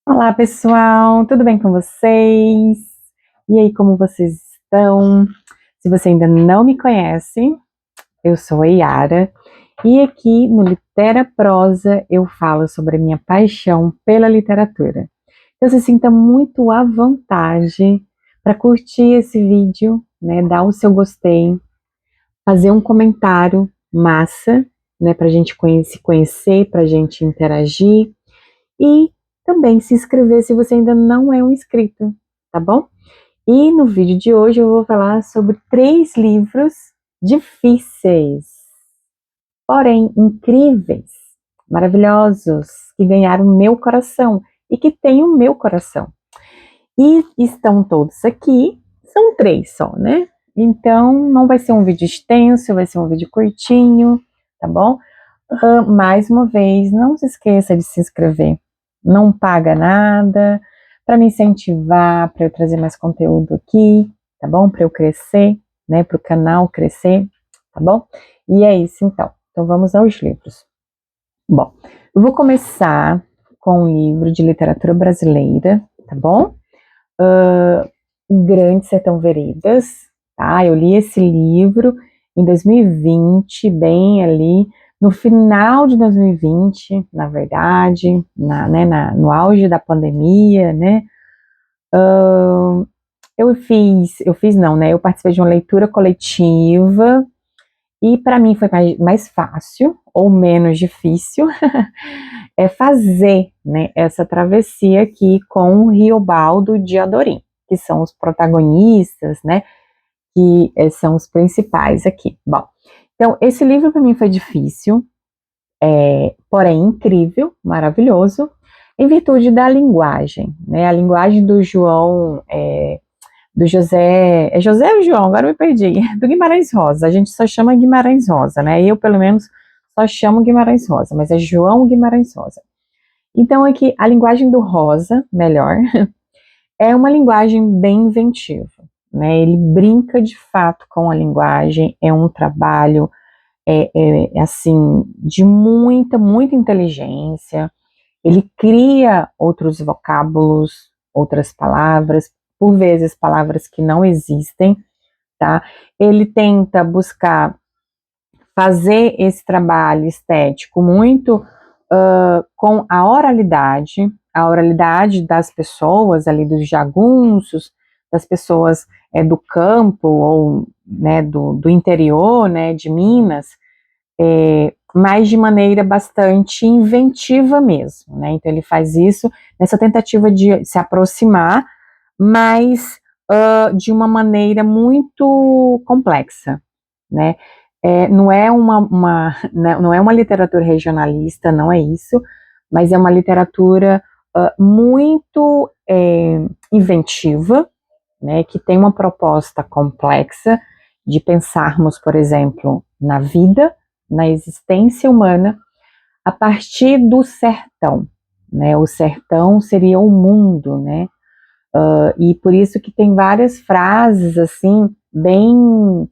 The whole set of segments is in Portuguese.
Olá, pessoal, tudo bem com vocês? E aí, como vocês estão? Se você ainda não me conhece, eu sou a Yara e aqui no Litera Prosa eu falo sobre a minha paixão pela literatura. Então, se sinta muito à vontade para curtir esse vídeo, né? Dar o seu gostei, fazer um comentário massa, né? Para a gente se conhecer, para a gente interagir. E também se inscrever se você ainda não é um inscrito, tá bom? E no vídeo de hoje eu vou falar sobre 3 livros difíceis, porém incríveis, maravilhosos, que ganharam meu coração e que têm o meu coração. E estão todos aqui, são 3 só, né? Então não vai ser um vídeo extenso, vai ser um vídeo curtinho, tá bom? Mais uma vez, não se esqueça de se inscrever. Não paga nada, para me incentivar, para eu trazer mais conteúdo aqui, tá bom? Para eu crescer, né? Para o canal crescer, tá bom? E é isso então. Então vamos aos livros. Bom, eu vou começar com um livro de literatura brasileira, tá bom? O Grande Sertão Veredas, tá? Eu li esse livro em 2020, bem ali no final de 2020, na verdade, no auge da pandemia, né? Eu participei de uma leitura coletiva e para mim foi mais fácil ou menos difícil fazer, né, essa travessia aqui com o Riobaldo de Adorim, que são os protagonistas, né? Que são os principais aqui. Bom, então esse livro para mim foi difícil, porém incrível, maravilhoso, em virtude da linguagem, né? A linguagem do João, do José, é José ou João? Agora eu me perdi. Do Guimarães Rosa, a gente só chama Guimarães Rosa, né? Eu, pelo menos, só chamo Guimarães Rosa, mas é João Guimarães Rosa. Então aqui, a linguagem do Rosa, melhor, é uma linguagem bem inventiva, né? Ele brinca de fato com a linguagem, é um trabalho assim, de muita inteligência. Ele cria outros vocábulos, outras palavras, por vezes palavras que não existem, tá? Ele tenta buscar fazer esse trabalho estético muito com a oralidade das pessoas ali, dos jagunços, das pessoas do campo ou, né, do interior, né, de Minas, mas de maneira bastante inventiva mesmo, né? Então ele faz isso nessa tentativa de se aproximar, mas de uma maneira muito complexa, né? Não é não é uma literatura regionalista, não é isso, mas é uma literatura muito inventiva, né? Que tem uma proposta complexa de pensarmos, por exemplo, na vida, na existência humana, a partir do sertão, né? O sertão seria o mundo, né? E por isso que tem várias frases assim, bem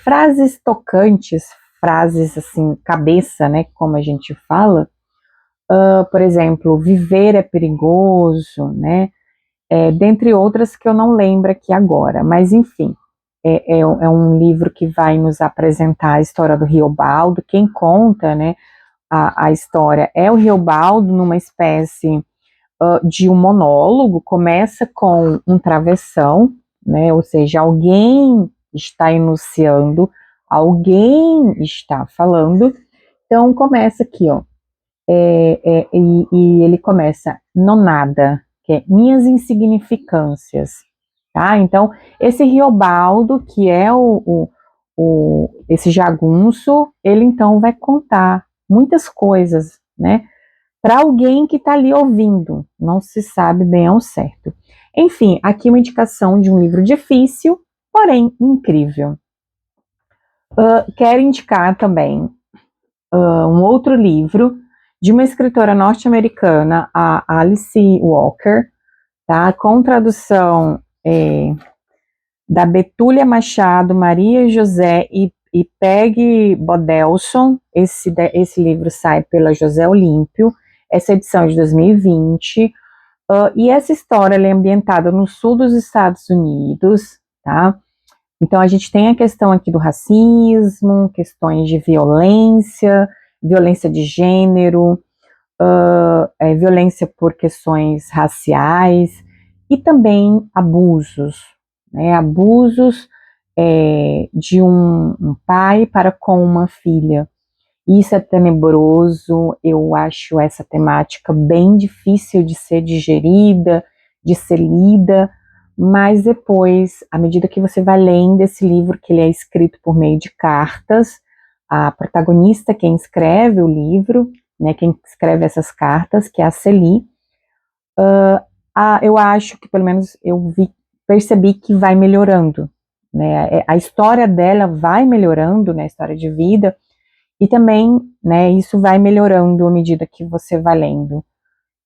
frases tocantes, frases assim, cabeça, né? Como a gente fala. Por exemplo, viver é perigoso, né? Dentre outras que eu não lembro aqui agora, mas enfim. É um livro que vai nos apresentar a história do Riobaldo. Quem conta, né, a história é o Riobaldo numa espécie de um monólogo. Começa com um travessão, né, ou seja, alguém está enunciando, alguém está falando. Então começa aqui, ó, e ele começa nonada, que é minhas insignificâncias, tá? Então, esse Riobaldo, que é esse jagunço, ele então vai contar muitas coisas, né? Para alguém que está ali ouvindo, não se sabe bem ao certo. Enfim, aqui uma indicação de um livro difícil, porém incrível. Quero indicar também um outro livro de uma escritora norte-americana, a Alice Walker, tá? Com tradução da Betúlia Machado, Maria José e Peg Bodelson. Esse livro sai pela José Olímpio, essa edição é de 2020. E essa história ela é ambientada no sul dos Estados Unidos, tá? Então a gente tem a questão aqui do racismo, questões de violência, violência de gênero, violência por questões raciais e também abusos, né? Abusos de um pai para com uma filha. Isso é tenebroso, eu acho essa temática bem difícil de ser digerida, de ser lida, mas depois, à medida que você vai lendo esse livro, que ele é escrito por meio de cartas, a protagonista, quem escreve o livro, né, quem escreve essas cartas, que é a Celie, eu acho que pelo menos percebi que vai melhorando, né, a história dela vai melhorando, né, a história de vida, e também, né, isso vai melhorando à medida que você vai lendo.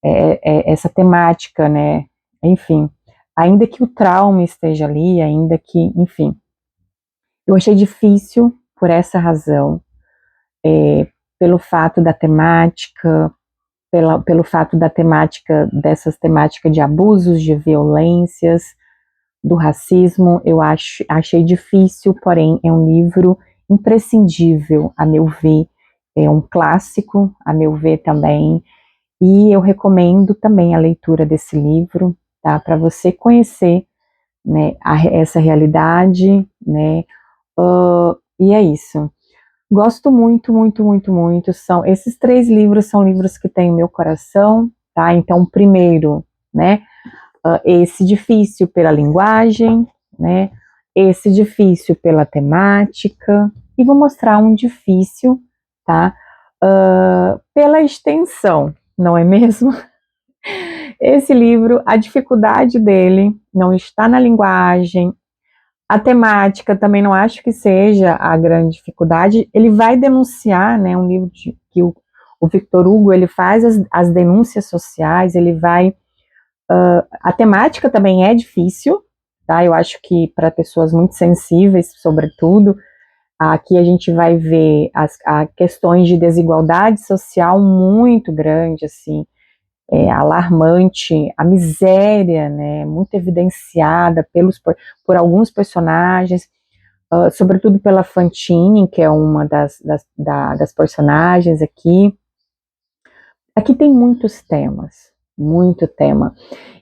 Essa temática, né, enfim, ainda que o trauma esteja ali, ainda que, enfim, eu achei difícil por essa razão, pelo fato da temática, pelo fato da temática, dessas temáticas de abusos, de violências, do racismo, achei difícil, porém é um livro imprescindível, a meu ver, é um clássico, a meu ver também, e eu recomendo também a leitura desse livro, tá, para você conhecer, né, essa realidade, né, e é isso. Gosto muito, muito, muito, muito, esses 3 livros são livros que têm meu coração, tá, então, primeiro, né, esse difícil pela linguagem, né? Esse difícil pela temática, e vou mostrar um difícil, tá? Pela extensão, não é mesmo? Esse livro, a dificuldade dele não está na linguagem, a temática também não acho que seja a grande dificuldade. Ele vai denunciar, né? Um livro que o Victor Hugo ele faz as denúncias sociais, ele vai a temática também é difícil, tá? Eu acho que para pessoas muito sensíveis, sobretudo, aqui a gente vai ver as questões de desigualdade social muito grande, assim, alarmante, a miséria, né, muito evidenciada por alguns personagens, sobretudo pela Fantine, que é uma das personagens aqui. Aqui tem muitos temas, muito tema.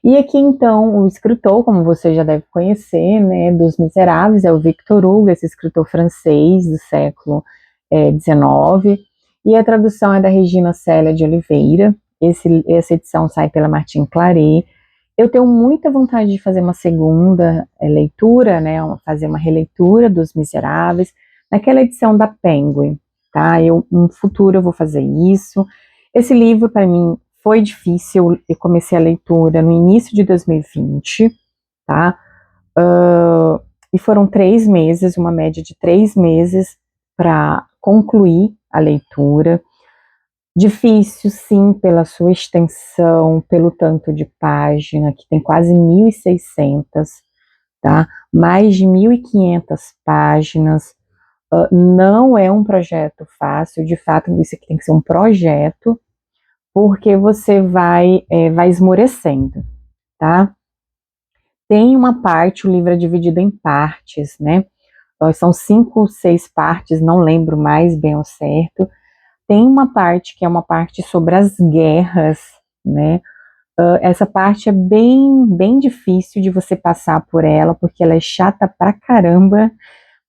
E aqui, então, o escritor, como você já deve conhecer, né, dos Miseráveis, é o Victor Hugo, esse escritor francês do século XIX, e a tradução é da Regina Célia de Oliveira. Essa edição sai pela Martin Claret. Eu tenho muita vontade de fazer uma segunda leitura, né, fazer uma releitura dos Miseráveis, naquela edição da Penguin, tá? No futuro eu vou fazer isso. Esse livro, para mim, foi difícil, eu comecei a leitura no início de 2020, tá? E foram 3 meses, uma média de 3 meses para concluir a leitura. Difícil, sim, pela sua extensão, pelo tanto de página, que tem quase 1.600, tá? Mais de 1.500 páginas. Não é um projeto fácil, de fato, isso aqui tem que ser um projeto, porque você vai esmorecendo, tá? Tem uma parte, o livro é dividido em partes, né? São 5 ou 6 partes, não lembro mais bem ao certo. Tem uma parte que é uma parte sobre as guerras, né? Essa parte é bem, bem difícil de você passar por ela, porque ela é chata pra caramba,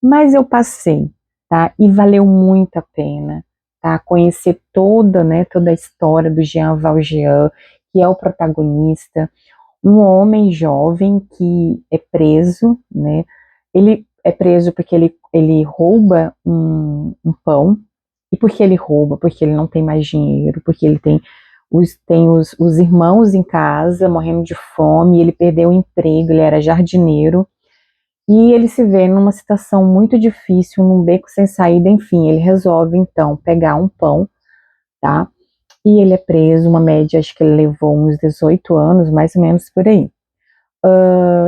mas eu passei, tá? E valeu muito a pena, tá? Conhecer toda a história do Jean Valjean, que é o protagonista, um homem jovem que é preso, né? Ele é preso porque ele rouba um pão. E por que ele rouba? Porque ele não tem mais dinheiro, porque ele tem os irmãos em casa morrendo de fome, ele perdeu o emprego, ele era jardineiro, e ele se vê numa situação muito difícil, num beco sem saída, enfim, ele resolve então pegar um pão, tá? E ele é preso, uma média, acho que ele levou uns 18 anos, mais ou menos por aí.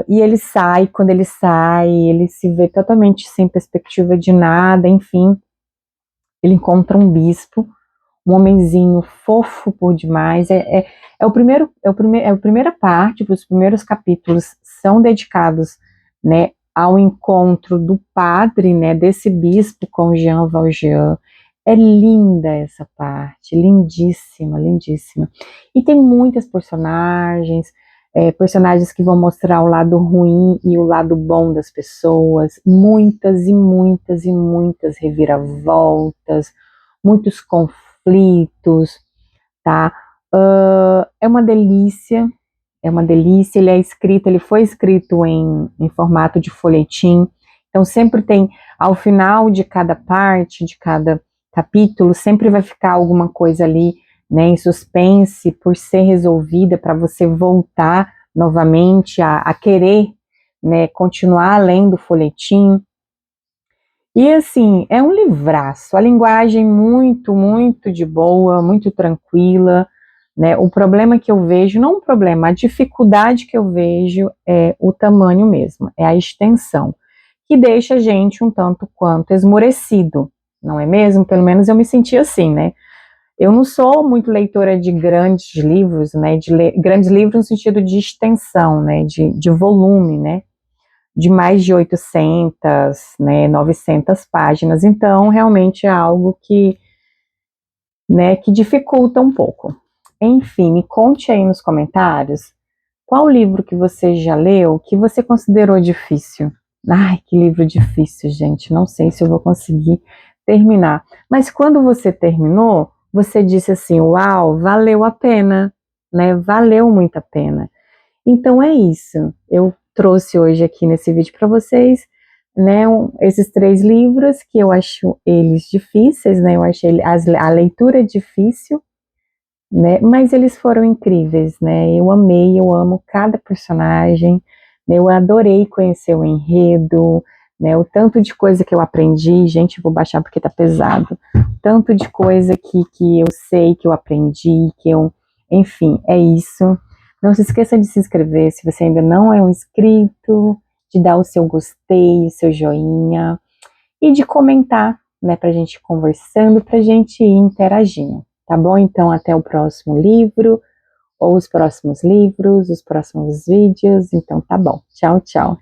E ele sai, quando ele sai, ele se vê totalmente sem perspectiva de nada, enfim, ele encontra um bispo um homenzinho fofo por demais. A primeira parte, os primeiros capítulos são dedicados, né, ao encontro do padre, né, desse bispo com Jean Valjean. É linda essa parte, lindíssima, lindíssima. E tem muitas personagens, personagens que vão mostrar o lado ruim e o lado bom das pessoas, muitas e muitas e muitas reviravoltas, muitos conflitos, tá? É uma delícia, é uma delícia. Ele foi escrito em formato de folhetim, então sempre tem, ao final de cada parte, de cada capítulo, sempre vai ficar alguma coisa ali, né, em suspense por ser resolvida, para você voltar novamente a querer, né, continuar lendo o folhetim. E assim, é um livraço, a linguagem muito, muito de boa, muito tranquila, né? O problema que eu vejo, não o problema, a dificuldade que eu vejo é o tamanho mesmo, é a extensão, que deixa a gente um tanto quanto esmorecido, não é mesmo? Pelo menos eu me senti assim, né? Eu não sou muito leitora de grandes livros, né? Grandes livros no sentido de extensão, né? De volume, né? De mais de 800, né, 900 páginas, então realmente é algo que, né, que dificulta um pouco. Enfim, me conte aí nos comentários qual livro que você já leu que você considerou difícil. Ai, que livro difícil, gente, não sei se eu vou conseguir terminar. Mas quando você terminou, você disse assim, uau, valeu a pena, né, valeu muito a pena. Então é isso. Eu trouxe hoje aqui nesse vídeo para vocês, né, esses 3 livros que eu acho eles difíceis, né? Eu achei a leitura difícil, né? Mas eles foram incríveis, né? Eu amei, eu amo cada personagem, né, eu adorei conhecer o enredo, né? O tanto de coisa que eu aprendi, gente, eu vou baixar porque tá pesado. Tanto de coisa que eu sei, que eu aprendi, enfim, é isso. Não se esqueça de se inscrever se você ainda não é um inscrito, de dar o seu gostei, o seu joinha e de comentar, né, pra gente ir conversando, pra gente ir interagindo, tá bom? Então, até o próximo livro, ou os próximos livros, os próximos vídeos. Então, tá bom. Tchau, tchau.